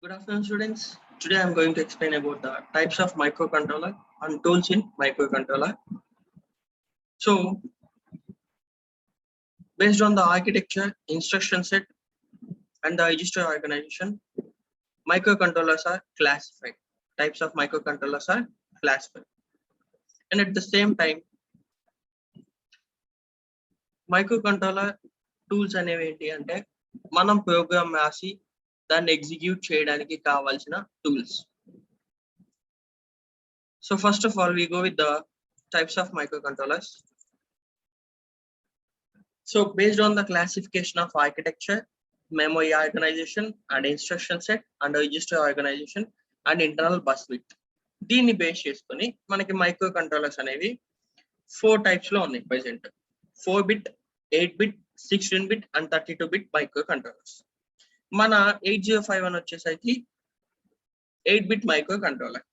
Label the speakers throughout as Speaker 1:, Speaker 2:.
Speaker 1: Good afternoon, students. Today I'm going to explain about the types of microcontroller and tools in microcontroller. So, based on the architecture, instruction set, and the register organization, microcontrollers are classified. Types of microcontrollers are classified. And at the same time, microcontroller tools అనేవి ఏంటి అంటే మనం programme రాసి దాన్ని execute చేయడానికి కావాల్సిన tools. So first of all, we go with the types of microcontrollers. So based on the classification of architecture, memory organization and instruction set and register organization and internal bus width, దీన్ని base చేసుకొని మనకి micro controllers అనేవి 4 types లో ఉన్నాయి present. 4-bit, 8-bit, 16-bit and 32-bit micro controllers. మన 8051 వచ్చేసరికి 8-bit micro controller.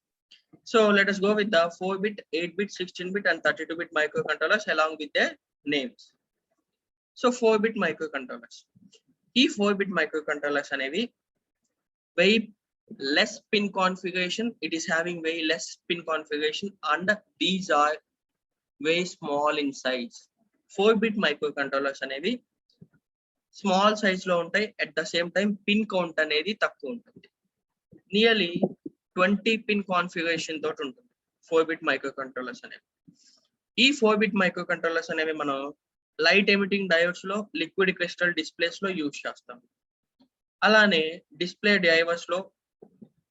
Speaker 1: So let us go with the 4-bit, 8-bit, 16-bit and 32-bit microcontrollers along with their names. So 4-bit microcontrollers. ఈ 4-bit microcontrollers అనేవి very less pin configuration. It is having very less pin configuration and these are very small in size. 4-bit microcontrollers అనేవి small size లో ఉంటాయి. At the same time pin count అనేది తక్కువ ఉంటుంది. Nearly 20 pin configuration తోటి ఉంటుంది 4-bit microcontrollers అనేవి. ఈ 4-bit మైక్రోకంట్రోలర్స్ అనేవి మనం లైట్ ఎమిటింగ్ డయోడ్స్ లో, లిక్విడ్ క్రిస్టల్ డిస్ప్లేస్ లో యూజ్ చేస్తాం. అలానే డిస్ప్లే డ్రైవర్స్ లో,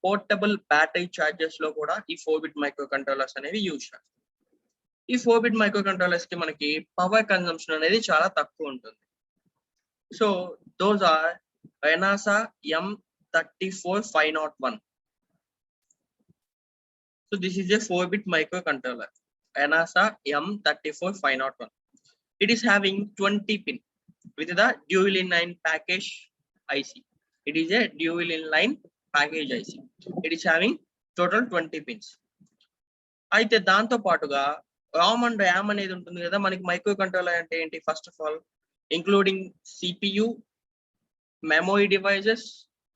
Speaker 1: పోర్టబుల్ బ్యాటరీ చార్జర్స్ లో కూడా ఈ 4-bit మైక్రోకంట్రోలర్స్ అనేవి యూజ్ చేస్తాం. ఈ 4-bit మైక్రోకంట్రోలర్స్ కి మనకి పవర్ కన్సంప్షన్ అనేది చాలా తక్కువ ఉంటుంది. సో దోస్ ఆర్ ఎనాసా M34501. So this is a 4-bit microcontroller, Anasa M34501. It is having 20 pin with the dual inline package IC. It is a dual inline package IC. It is having total 20 pins. అయితే దాంతో పాటుగా ROM and RAM అనేది ఉంటుంది కదా. మనకి microcontroller అంటే ఏంటి? First of all including CPU, memory devices,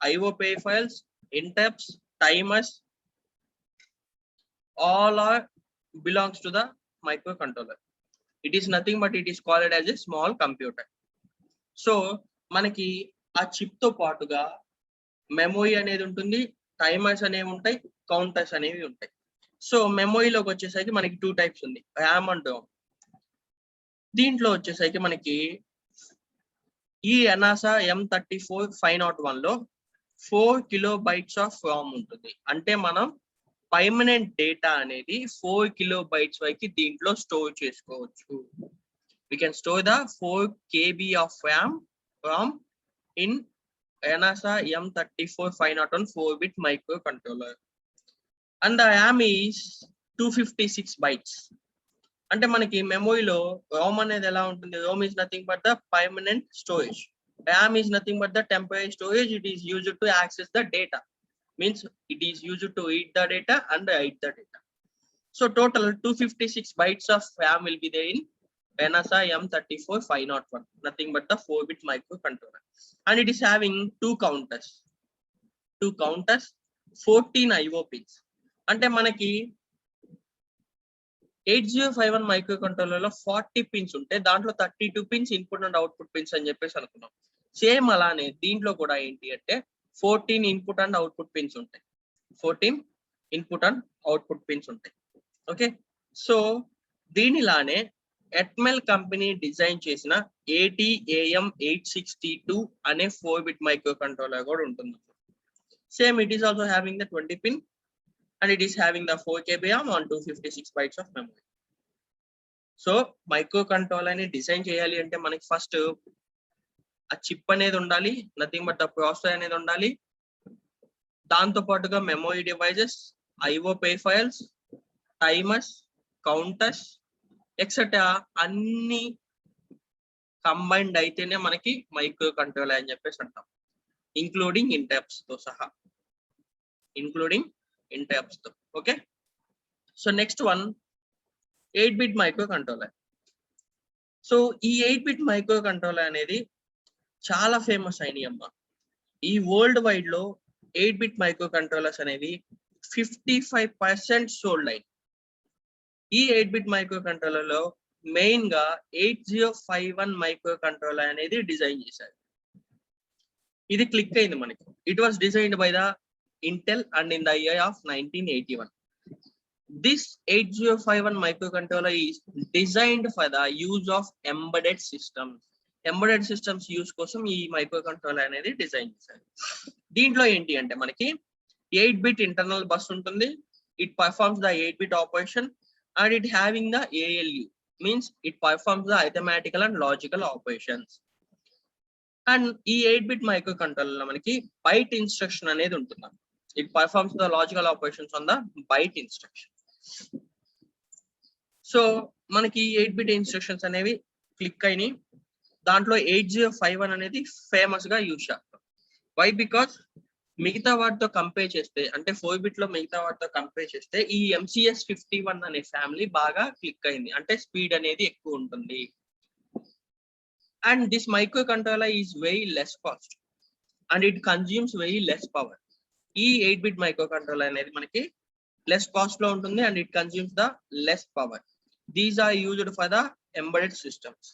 Speaker 1: IO peripherals, interrupts, timers, all are belongs to the microcontroller. It is nothing but it is called as a small computer. So మనకి ఆ chip తో పాటుగా memory అనేది ఉంటుంది, timers అనేవి ఉంటాయి, counters అనేవి ఉంటాయి. సో మెమొరీలోకి వచ్చేసరికి మనకి 2 టైప్స్ ఉంది, ర్యామ్ అండ్ రోమ్. దీంట్లో వచ్చేసరికి మనకి ఈ ఎనాసా M34501 లో 4 kilobytes ఆఫ్ రామ్ ఉంటుంది. అంటే మనం పర్మనెంట్ డేటా అనేది 4 kilobytes వరకు దీంట్లో స్టోర్ చేసుకోవచ్చు. We can store the 4 KB of RAM in Anasa M34501 4-bit microcontroller. And the RAM is 256 bytes. అంటే మనకి మెమొరీలో ROM అనేది ఎలా ఉంటుంది? ROM is nothing but the permanent storage. RAM is nothing but the temporary storage. It is used to access the data. Means it is used to read the data and write the data. So total 256 bytes of RAM will be there in Anasa M34501. Nothing but the 4-bit microcontroller. And it is having 2 counters, 14 IO pins. అంటే మనకి 8051 microcontroller లో 40 pins ఉంటే దాంట్లో 32 pins input and output pins అని చెప్పేసి అనుకున్నాం. Same అలానే దీంట్లో కూడా ఏంటి అంటే 14 ఇన్పుట్ అండ్ అవుట్పుట్ పిన్స్ ఉంటాయి. 14 ఇన్పుట్ అండ్ అవుట్పుట్ పిన్స్ ఉంటాయి. ఓకే, సో దీనిలానే ఎట్మెల్ కంపెనీ డిజైన్ చేసిన ATAM862 అనే 4-bit మైక్రోకంట్రోలర్ కూడా ఉంటుంది. Same it is also having the 20 pin and it is having the 4 KB RAM on 256 bytes of memory. So microcontroller ని design చేయాలి అంటే మనకి first ఆ చిప్ అనేది ఉండాలి, నథింగ్ బట్ ద ప్రాసెసర్ అనేది ఉండాలి. దాంతో పాటుగా memory devices, IO peripherals, timers, counters etcetera అన్ని కంబైన్డ్ అయితేనే మనకి మైక్రోకంట్రోలర్ అని చెప్పేసి అంటాం, ఇంక్లూడింగ్ ఇంటరప్ట్స్ తో సహా, ఇంటరప్ట్స్ తో. Okay, so next one 8-bit microcontroller. So ఈ 8-bit మైక్రోకంట్రోలర్ అనేది చాలా ఫేమస్ అయినాయి అమ్మా. ఈ వరల్డ్ వైడ్ లో 8-bit మైక్రోకంట్రోలర్స్ అనేవి 55% సోల్డ్ అయ్యి. ఈ 8-bit మైక్రోకంట్రోలర్ లో మెయిన్ గా 8051 మైక్రోకంట్రోలర్ అనేది డిజైన్ చేశారు. ఇది క్లిక్ అయింది మనకి. It was designed by the Intel and in the year of 1981. This 8051 microcontroller is designed for the use of embedded systems. Embedded systems use కోసం ఈ మైక్రోకంట్రోలర్ అనేది డిజైన్ చేశారు. దీంట్లో ఏంటి అంటే మనకి 8-bit internal bus ఉంటుంది. It performs the 8-bit operation and it having the ALU, means it performs the arithmetical and logical operations. And ఈ 8-bit మైక్రోకంట్రోలర్ లో మనకి బైట్ ఇన్స్ట్రక్షన్ అనేది ఉంటుంది. It performs the logical operations on the byte instruction. So మనకి 8-bit instructions అనేవి click అయినాయి. దాంట్లో 8051 అనేది ఫేమస్ గా యూజ్ చేస్తాం. వై? బికాస్ మిగతా వాటితో కంపేర్ చేస్తే, అంటే 4-bit లో మిగతా వాటితో కంపేర్ చేస్తే ఈ MCS 51 అనే ఫ్యామిలీ బాగా క్లిక్ అయింది, అంటే స్పీడ్ అనేది ఎక్కువ ఉంటుంది. And this microcontroller is very less cost and it consumes very less power. ఈ 8-bit మైక్రోకంట్రోలర్ అనేది మనకి లెస్ కాస్ట్ లో ఉంటుంది and it consumes the less power. These are used for the embedded systems.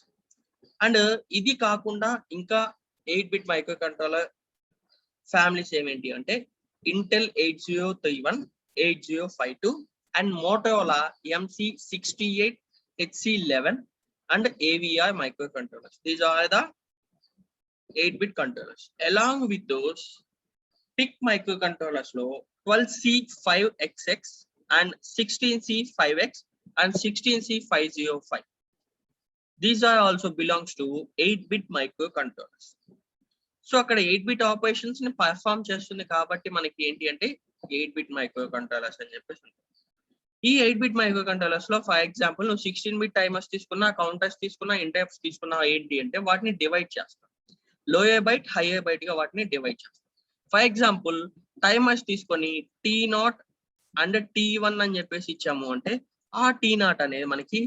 Speaker 1: And ఇది కాకుండా ఇంకా 8-bit microcontroller families ఏమేంటి అంటే Intel 8031, 8052 and Motorola MC68, HC11 and AVR microcontrollers. These are the 8-bit controllers. Along with those, PIC microcontrollers లో 12C5XX and 16C5X and 16C505. These are also belongs to 8-bit microcontrollers. So అక్కడ 8-bit operations ని perform చేస్తుంది కాబట్టి మనకి ఏంటి అంటే 8-bit microcontrollers అని చెప్పేసి. ఈ 8-bit మైక్రోకంట్రోలర్స్ లో ఫర్ ఎగ్జాంపుల్ నువ్వు 16-bit టైమర్స్ తీసుకున్నా, కౌంటర్స్ తీసుకున్నా, ఇంటరప్ట్స్ తీసుకున్నా ఏంటి అంటే వాటిని డివైడ్ చేస్తాం. లోయర్ బైట్, హైయర్ బైట్ గా వాటిని డివైడ్ చేస్తాం. ఫర్ ఎగ్జాంపుల్ టైమర్స్ తీసుకొని T0 అండ్ T1 అని చెప్పేసి ఇచ్చాము అంటే ఆ T0 అనేది మనకి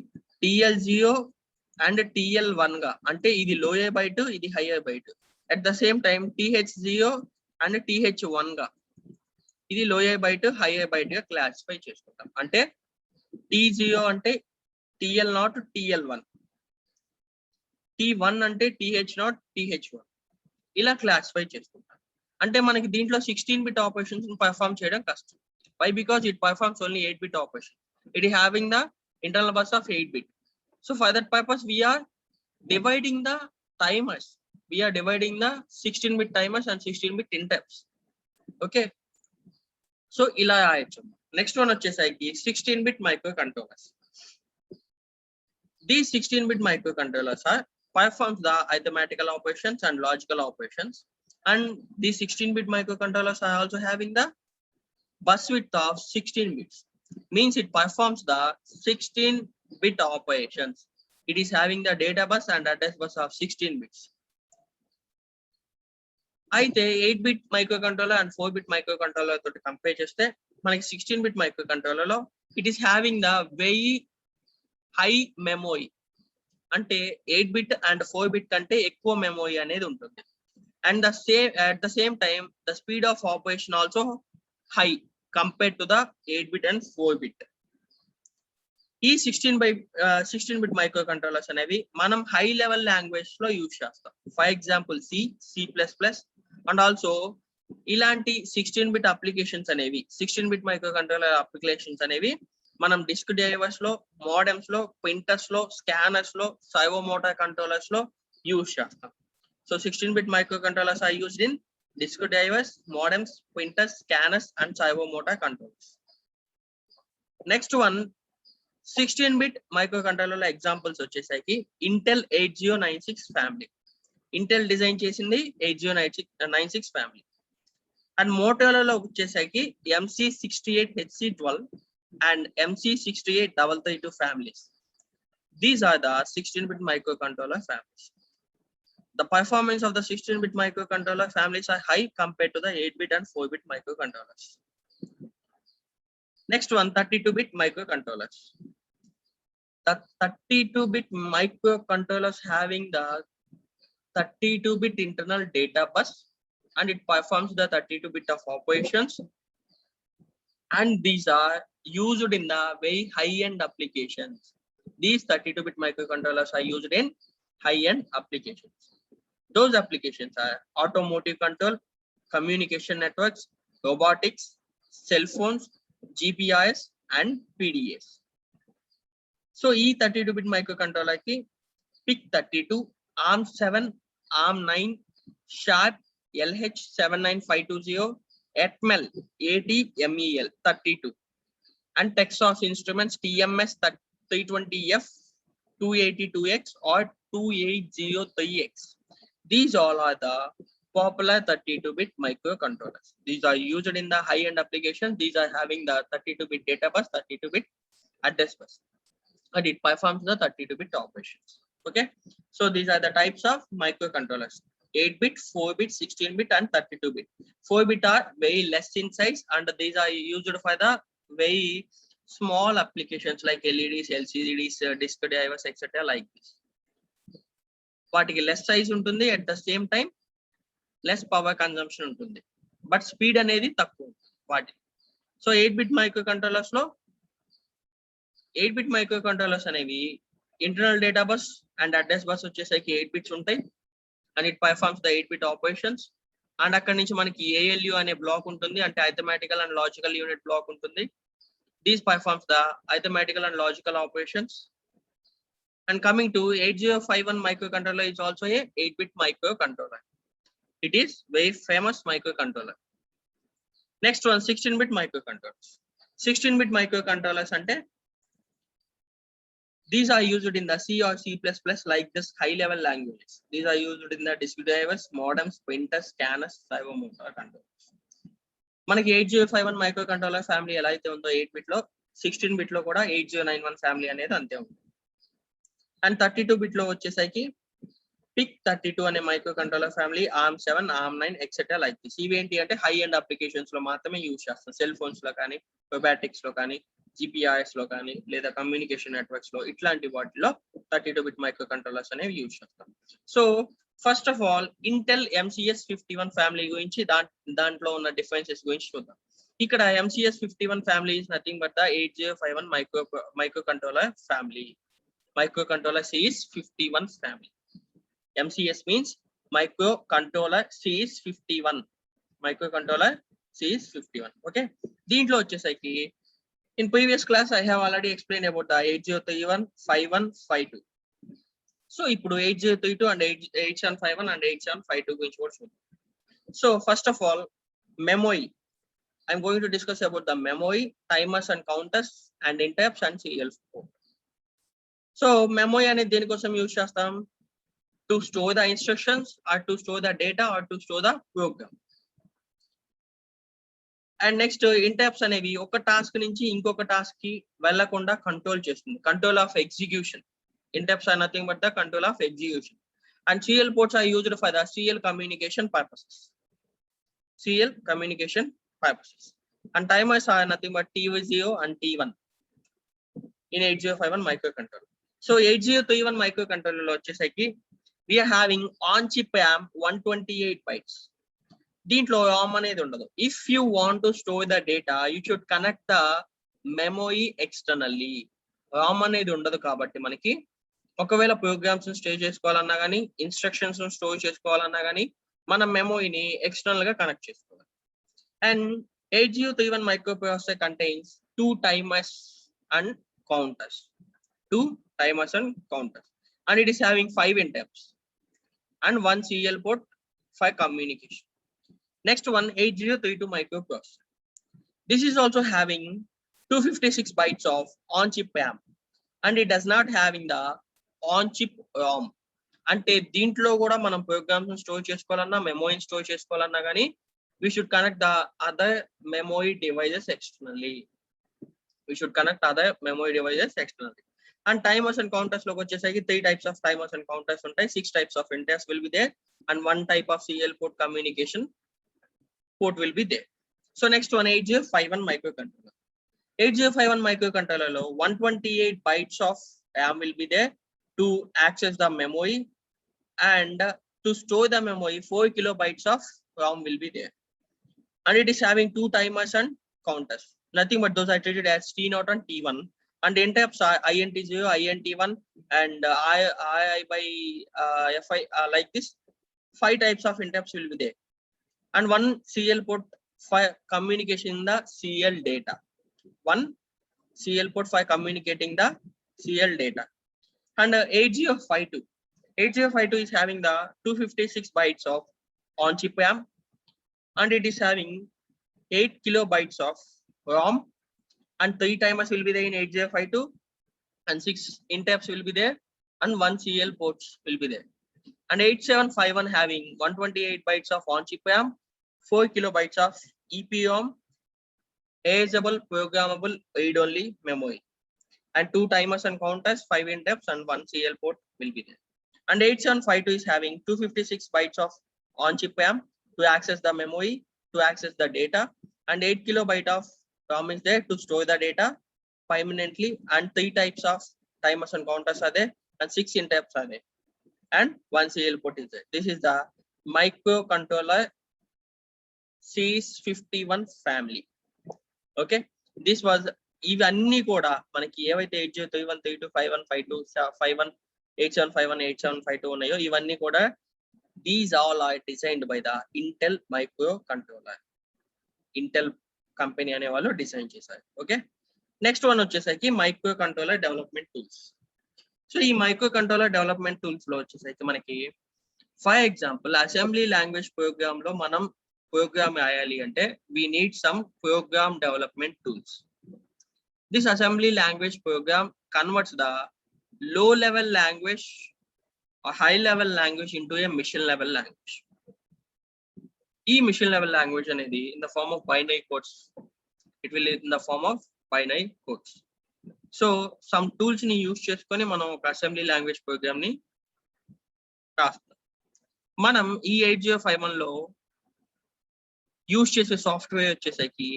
Speaker 1: TL0 అండ్ TL1 గా, అంటే ఇది లోయర్ బైట్, ఇది higher byte. At the same time TH0 and TH1 గా, ఇది లోయర్ బైట్, హైయర్ బైట్ గా క్లాసిఫై చేసుకుంటాం. అంటే T0 అంటే TL0, TL1, T1 అంటే TH0, TH1 ఇలా క్లాసిఫై చేసుకుంటాం. అంటే మనకి దీంట్లో 16-bit ఆపరేషన్స్ పర్ఫామ్ చేయడం కష్టం. Why? Because it performs only 8-bit operation. It having the internal bus of 8-bit. So for that purpose we are dividing the timers. We are dividing the 16-bit timers and 16-bit interrupts. Okay, so ఇలా రాయొచ్చు. Next one వచ్చేసరికి 16-bit microcontrollers. These 16-bit microcontrollers are performs the arithmetical operations and logical operations. And these 16-bit microcontrollers are also having the bus width of 16 bits. Means it performs the 16-bit operations. It is having the data bus and address bus of 16 bits. అయితే 8-bit microcontroller and 4-bit microcontroller తోటి compare చేస్తే మనకి 16-bit microcontroller లో it is having the very high memory. అంటే 8-bit and 4-bit కంటే ఎక్కువ memory అనేది ఉంటుంది. And at the same time the speed of operation also high compared to the 8-bit and 4-bit. ఈ 16-bit microcontrollers అనేవి మనం high level language లో use చేస్తాం. For example C++ and also ఇలాంటి 16-bit అప్లికేషన్స్ అనేవి, 16-bit microcontroller applications అనేవి మనం disc drivers లో, మోడెమ్స్ లో, ప్రింటర్స్ లో, స్కానర్స్ లో, సర్వో మోటార్ కంట్రోలర్స్ లో యూజ్ చేస్తాం. So 16-bit microcontrollers are used in disk drivers, modems, printers, scanners and servo motor controllers. Next one, 16-bit microcontroller examples వచ్చేసరికి Intel 8096 family. Intel design చేసింది 8096 family. And Motorola వచ్చేసరికి MC68 HC12 and MC68 332 families. These are the 16-bit microcontroller families. The performance of the 16-bit microcontroller families are high compared to the 8-bit and 4-bit microcontrollers. Next one, 32-bit microcontrollers. The 32-bit microcontrollers having the 32-bit internal data bus and it performs the 32-bit of operations, and these are used in the very high-end applications. These 32-bit microcontrollers are used in high-end applications. Those applications are automotive control, communication networks, robotics, cell phones, GPS, and PDAs. So, E 32-bit microcontroller ki PIC32, ARM7, ARM9, Sharp, LH79520, Atmel, ATMEL 32, and Texas Instruments TMS 320F 282X or 2803X. These all are the popular 32-bit microcontrollers. These are used in the high-end applications. These are having the 32-bit data bus, 32-bit address bus, and it performs the 32-bit operations. Okay, so these are the types of microcontrollers: 8-bit, 4-bit, 16-bit, and 32-bit. 4-bit are very less in size, and these are used for the very small applications like LEDs, LCDs, disk drivers, etc. like this. వాటికి less size ఉంటుంది, at the same time less power consumption ఉంటుంది, but speed అనేది తక్కువ వాటి. So 8-bit microcontrollers లో 8-bit microcontrollers అనేవి internal data bus and address bus వచ్చేసరికి 8 bits ఉంటాయి, and it performs the 8-bit operations. And అక్కడి నుంచి మనకి ALU అనే బ్లాక్ ఉంటుంది, అంటే arithmetical and logical unit block ఉంటుంది. These performs the arithmetical and logical operations. And coming to 8051 microcontroller is also a 8-bit microcontroller. It is very famous microcontroller. Next one, 16-bit microcontrollers. 16-bit microcontrollers ante these are used in the C or C++ like this high-level languages. These are used in the disk drivers, modems, printers, scanners, servo motor controllers. మనకి 8051 microcontroller family ఎలా అయితే ఉందో 8-bit లో, 16-bit లో కూడా 8091 family అనేది అంతే ఉంది. అండ్ 32-bit లో వచ్చేసరికి PIC32 అనే microcontroller family, ARM7, ARM9 etcetera like this. ఇవేంటి అంటే హై ఎండ్ అప్లికేషన్స్ లో మాత్రమే యూజ్ చేస్తాం. సెల్ ఫోన్స్ లో కానీ, రోబాటిక్స్ లో కానీ, GPRS లో కానీ, లేదా కమ్యూనికేషన్ నెట్వర్క్స్ లో, ఇట్లాంటి వాటిలో 32-bit మైక్రోకంట్రోలర్స్ అనేవి యూజ్ చేస్తాం. So first of all Intel MCS 51 family గురించి, దాంట్లో ఉన్న డిఫరెన్సెస్ గురించి చూద్దాం. ఇక్కడ MCS 51 family is nothing but the 8051 microcontroller family. Microcontroller series 51 family. MCS means microcontroller series 51. Microcontroller series 51. Okay. దీంట్లో వచ్చేసరికి in previous class I have already explained about the 8031, 51, 52. So ఇప్పుడు 8032 and 8751 and 8752 గురించి కూడా చూద్దాం. So first of all, memory. I'm going to discuss about the memory, timers and counters, and interrupts and serial port. So memory అనేది దేనికోసం use చేస్తాం? To store the instructions, or to store the data, or to store the program. And next interrupts అనేవి ఒక task నుంచి ఇంకొక task కి వెళ్లకుండా control చేస్తుంది. Control of execution. Interrupts are nothing but the control of execution. And serial ports are used for the serial communication purposes. Serial communication purposes. And timers are nothing but T0 and T1 in 8051 microcontroller. So 8031 microcontroller లో వచ్చేసరికి we are having on chip RAM 128 bytes. దీంట్లో ROM అనేది ఉండదు. If you want to store the data, you should connect the memory externally. ROM అనేది ఉండదు కాబట్టి మనకి ఒకవేళ ప్రోగ్రామ్స్ స్టోర్ చేసుకోవాలన్నా కానీ, ఇన్స్ట్రక్షన్స్ స్టోర్ చేసుకోవాలన్నా కానీ మన మెమరీని ఎక్స్టర్నల్ గా కనెక్ట్ చేసుకోవాలి. And 8031 microprocessor contains 2 timers and counters. 2 timers and counters, and it is having 5 interrupts and 1 serial port for communication. Next one, 8032 microprocessor. This is also having 256 bytes of on-chip RAM, and it does not having the on-chip ROM. అంటే దీంట్లో కూడా మనం programmes store చేసుకోవాలన్నా, మెమరీని store చేసుకోవాలన్నా కానీ we should connect the other memory devices externally. We should connect other memory devices externally. And timers and counters logo వచ్చేసరికి 3 types of timers and counters ఉంటాయి, 6 types of interrupts will be there, and 1 type of serial port communication port will be there. So next one, 8051 microcontroller. 8051 microcontroller లో 128 bytes of RAM will be there to access the memory, and to store the memory 4 kilobytes of ROM will be there. And it is having 2 timers and counters. Nothing but those are treated as T0 and T1. And the interrupts are INT0, INT1, and II by FI like this. 5 types of interrupts will be there. And one CL port for communication in the CL data. One CL port for communicating the CL data. And 8052. 8052 is having the 256 bytes of on-chip RAM, and it is having 8 kilobytes of ROM, and 3 timers will be there in 8052, and 6 interrupts will be there, and 1 CL ports will be there. And 8751 having 128 bytes of on-chip RAM, 4 kilobytes of EPROM, erasable, programmable, read-only memory, and 2 timers and counters, 5 interrupts, and 1 CL port will be there. And 8752 is having 256 bytes of on-chip RAM to access the memory, to access the data, and 8 kilobyte of ROM is there to store the data permanently, and 3 types of timers and counters are there, and 6 interrupts are there, and 1 CL port is there. This is the microcontroller Series 51 family. Okay, this was ఇవన్నీ కూడా మనకి ఏవైతే 8031, 32, 51, 8751, 8752 ఉన్నాయో ఇవన్నీ కూడా these all are designed by the Intel microcontroller. Intel company అనే వాళ్ళు design చేశారు. ఓకే, నెక్స్ట్ వన్ వచ్చేసరికి micro controller development tools. So ఈ మైక్రో కంట్రోలర్ డెవలప్మెంట్ టూల్స్ లో వచ్చేసరికి మనకి for example assembly language programme లో మనం ప్రోగ్రామ్ రాయాలి అంటే we need some program development tools. This assembly language program converts the low level language or high level language into a machine level language. E machine level language అనేది in the form of binary codes. It will in the form of binary codes. So some tools ని use చేసుకొని మనం ఒక assembly language programme ని రాస్తాం. మనం ఈ 8051 లో యూస్ చేసే సాఫ్ట్వేర్ వచ్చేసరికి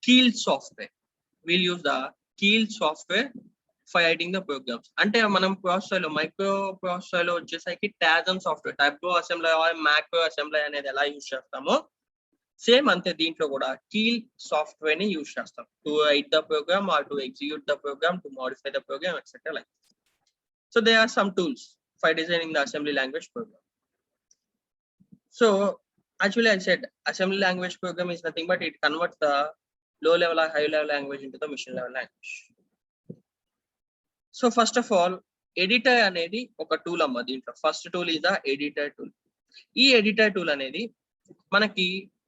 Speaker 1: Keil software. Will use the Keil software for writing the programs. అంటే మనం ప్రాసెసర్ లో మైక్రో ప్రాసెసర్ లో వచ్చేసరికి TASM software, turbo assembler or macro assembler అనేది ఎలా యూస్ చేస్తామో సేమ్ అంతే దీంట్లో కూడా కీల్ సాఫ్ట్వేర్ ని యూస్ చేస్తాం to write the program or to execute the program, to modify the program etcetera like. So they are some tools for designing the assembly language program. So actually I said assembly language program is nothing but it converts the low level or high level language into the machine level language. So first of all editor అనేది ఒక tool అమ్మ. దీంట్లో first tool is the editor tool. ఈ editor tool అనేది మనకి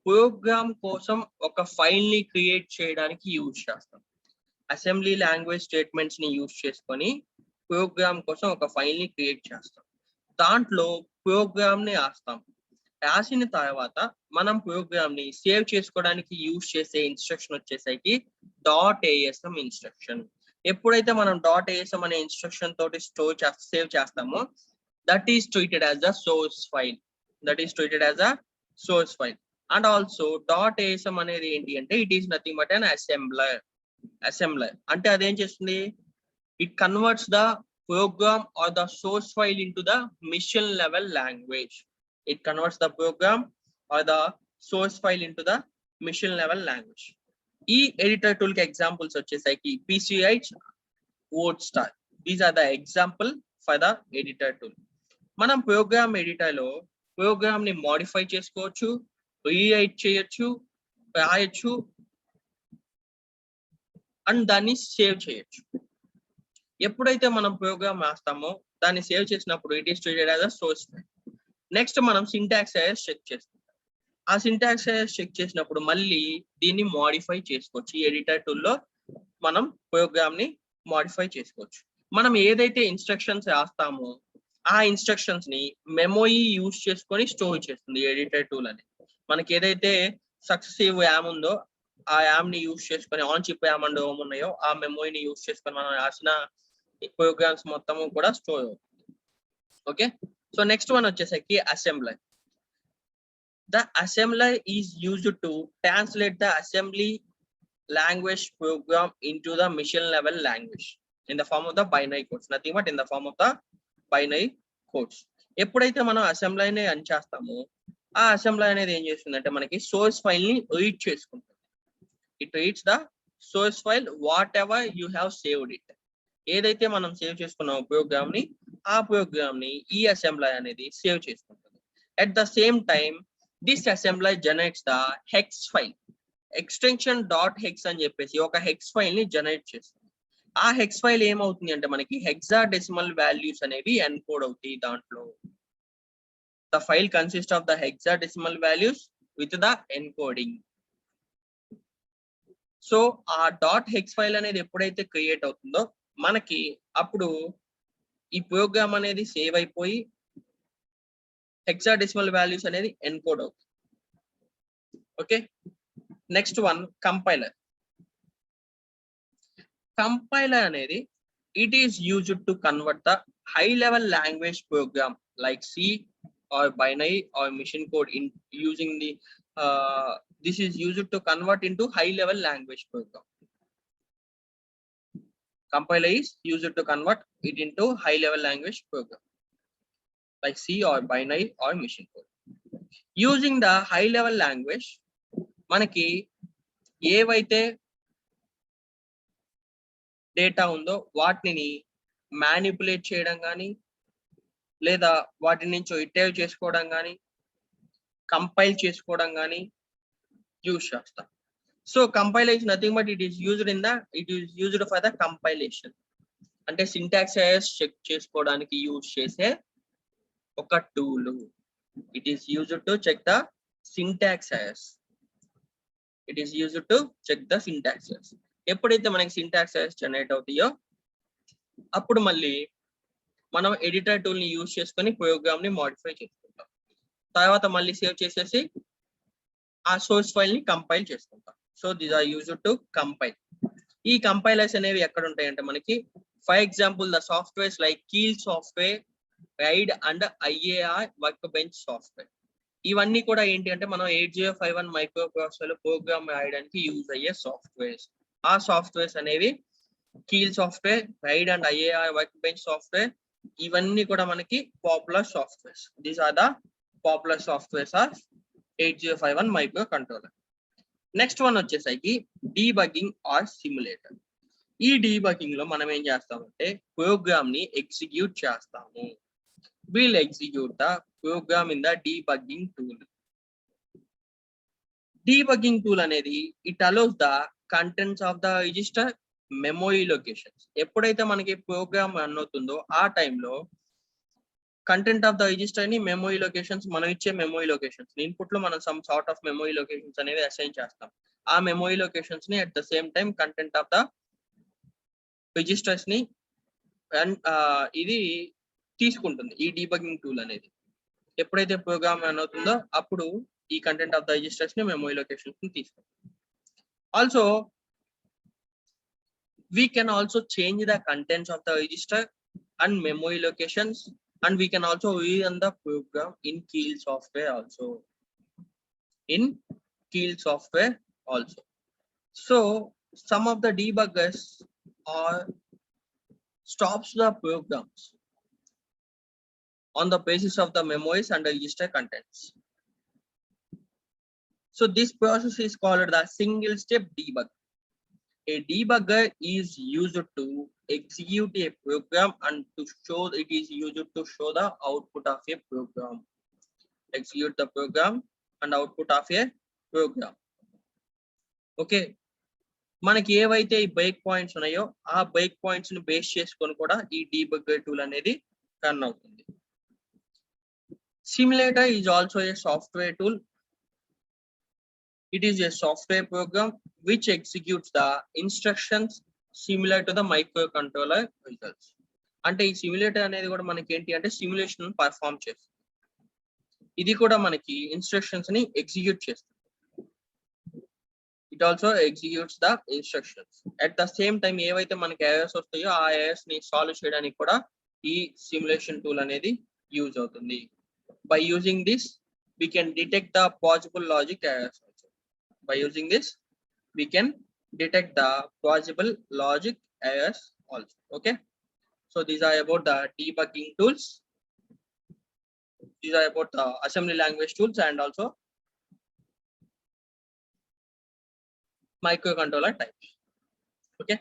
Speaker 1: programme కోసం ఒక file ని క్రియేట్ చేయడానికి యూజ్ చేస్తాం. అసెంబ్లీ లాంగ్వేజ్ స్టేట్మెంట్స్ ని యూజ్ చేసుకొని ప్రోగ్రామ్ కోసం ఒక ఫైల్ ని క్రియేట్ చేస్తాం. దాంట్లో ప్రోగ్రామ్ ని రాస్తాం. రాసిన తర్వాత మనం ప్రోగ్రామ్ ని సేవ్ చేసుకోవడానికి యూజ్ చేసే ఇన్స్ట్రక్షన్ వచ్చేసరికి .asm ఇన్స్ట్రక్షన్. ఎప్పుడైతే మనం .asm అనే ఇన్స్ట్రక్షన్ తోటి సేవ్ చేస్తామో that is treated as the source file. That is treated as a source file. And also .asm అనేది ఏంటి అంటే it is nothing but an assembler. Assembler అంటే అదేం చేస్తుంది, it converts the program or the source file into the machine level language. It converts the program or the source file into the machine level language. E editor tool ke examples vachesaki PCH, WordStar. These are the example for the editor tool. Manam program editor lo program ni modify chesukochu, rewrite cheyochu, rayochu and danni save cheyochu. ఎప్పుడైతే మనం programme రాస్తామో దాన్ని save చేసినప్పుడు it is treated as a source file. Next మనం syntax errors check చేస్తాం. ఆ syntax errors check చేసినప్పుడు మళ్ళీ దీన్ని మోడిఫై చేసుకోవచ్చు. ఈ ఎడిటర్ టూల్లో మనం ప్రోగ్రామ్ ని మోడిఫై చేసుకోవచ్చు. మనం ఏదైతే ఇన్స్ట్రక్షన్స్ రాస్తామో ఆ ఇన్స్ట్రక్షన్స్ ని మెమొరీ యూజ్ చేసుకొని స్టోర్ చేస్తుంది ఎడిటర్ టూల్ అని. మనకి ఏదైతే సక్సెసివ్ యామ్ ఉందో ఆ యామ్ ని యూజ్ చేసుకొని on chip am and ohm ఉన్నాయో ఆ మెమొరీని యూజ్ చేసుకొని మనం రాసిన ప్రోగ్రామ్స్ మొత్తము కూడా స్టోర్ అవుతుంది. ఓకే, so next one వచ్చేసరికి assembler. The assembler is used to translate the assembly language program into the machine level language in the form of the binary codes. Nothing but in the form of the binary codes. ఎప్పుడైతే మనం assembly ని run చేస్తామో ఆ assembly అనేది ఏం చేస్తుందంటే మనకి source file ని రీడ్ చేసుకుంటుంది. It reads the source file whatever you have saved it. ఏదైతే మనం సేవ్ చేసుకున్నాం ప్రోగ్రామ్ ని, ఆ ప్రోగ్రామ్ ని ఈ అసెంబ్లీ అనేది సేవ్ చేసుకుంటుంది. At the same time this assembly generates the hex file. Extension dot hex అని చెప్పేసి ఒక హెక్స్ ఫైల్ ని జనరేట్ చేస్తుంది. ఆ హెక్స్ ఫైల్ ఏమవుతుంది అంటే మనకి హెక్సాడెసిమల్ వాల్యూస్ అనేవి ఎన్కోడ్ అవుతాయి దాంట్లో. The file consist of the hexadecimal values with the encoding. So ఆ డాట్ హెక్స్ ఫైల్ అనేది ఎప్పుడైతే క్రియేట్ అవుతుందో మనకి అప్పుడు ఈ ప్రోగ్రామ్ అనేది సేవ్ అయిపోయి హెక్సాడెసిమల్ వాల్యూస్ అనేది ఎన్కోడ్ అవుతుంది. Okay, next one compiler. Compiler అనేది it is used to convert the high level language program like C or binary or machine code in using the this is used to convert into high level language program. Compiler is used to convert it into high level language program like C or binary or machine code. Using the high level language మనకి ఏవైతే data ఉందో వాటిని manipulate చేయడం కానీ లేదా వాటి నుంచి iterate చేసుకోవడం కానీ కంపైల్ చేసుకోవడం కానీ యూజ్ చేస్తాం. So compiler is nothing but it is used for the compilation. అంటే సింటాక్స్ ఎర్రర్స్ చెక్ చేసుకోవడానికి యూజ్ చేసే ఒక tool. It is used to check the syntax errors. It is used to check the syntax errors. ఎప్పుడైతే మనకి syntax errors generate అవుతాయో అప్పుడు మళ్ళీ మనం ఎడిటర్ టూల్ ని యూజ్ చేసుకొని ప్రోగ్రామ్ ని మోడిఫై చేసుకుంటాం. తర్వాత మళ్ళీ సేవ్ చేసేసి ఆ సోర్స్ ఫైల్ ని కంపైల్ చేసుకుంటాం. So these are used to compile. ఈ కంపైలర్స్ అనేవి ఎక్కడ ఉంటాయంటే మనకి for example the softwares like Keil software, Ride and IAR workbench software. ఇవన్నీ కూడా ఏంటి అంటే మనం 8051 మైక్రో ప్రాసెసర్ ప్రోగ్రామ్ రాయడానికి యూజ్ అయ్యే సాఫ్ట్వేర్స్. ఆ సాఫ్ట్వేర్స్ అనేవి Keil software, Ride and IAR workbench software. ఇవన్నీ కూడా మనకి popular softwares. These are the popular softwares of 8051 microcontroller. Next one వచ్చేసరికి డీబగ్గింగ్ ఆర్ సిమ్యులేటర్. ఈ డీబగ్గింగ్ లో మనం ఏం చేస్తామంటే ప్రోగ్రామ్ ని ఎగ్జిక్యూట్ చేస్తాము. we'll execute the program in the debugging tool. Debugging tool అనేది it allows the contents of the register memory locations. ఎప్పుడైతే మనకి ప్రోగ్రామ్ రన్ అవుతుందో ఆ టైంలో కంటెంట్ ఆఫ్ ద రిజిస్టర్ ని మెమరీ లొకేషన్స్, మనం ఇచ్చే మెమరీ లొకేషన్స్ ఇన్పుట్ లో మనం some sort of memory locations అనేది అసైన్ చేస్తాం. ఆ మెమరీ లొకేషన్స్ ని at the same time content of the registers ని ఇది తీసుకుంటుంది. ఈ డీబగ్గింగ్ టూల్ అనేది ఎప్పుడైతే ప్రోగ్రామ్ రన్ అవుతుందో అప్పుడు ఈ కంటెంట్ ఆఫ్ ద రిజిస్టర్స్ ని మెమరీ లొకేషన్స్ ని తీసుకుంటుంది. Also we can also change the contents of the register and memory locations, and we can also run the program in Keel software also. So some of the debuggers are stops the programs on the basis of the memories and the register contents. So this process is called the single step debug. A debugger is used to execute a program and to show it is used to show the output of a program. Execute the program and output of a program. Okay, మనకి ఏవైతే ఈ break points ఉన్నాయో ఆ break points ని base చేసుకొని కూడా ఈ debugger tool అనేది రన్ అవుతుంది. Simulator is also a software tool. It is a software program which executes the instructions similar to the microcontroller results. అంటే ఈ సిమ్యులేటర్ అనేది కూడా మనకి ఏంటి అంటే సిమ్యులేషన్ పర్ఫామ్ చేస్తుంది. ఇది కూడా మనకి ఇన్స్ట్రక్షన్స్ ని ఎగ్జిక్యూట్ చేస్తుంది. It also executes the instructions. At the same time ఏవైతే మనకి ఎర్రర్స్ వస్తాయో ఆ ఎర్రర్స్ ని సాల్వ్ చేయడానికి కూడా ఈ సిమ్యులేషన్ టూల్ అనేది యూజ్ అవుతుంది. By using this, we can detect the possible logic errors also. By using this, we can detect the possible logic errors also. Okay. So these are about the debugging tools. these are about assembly language tools and also microcontroller types. Okay.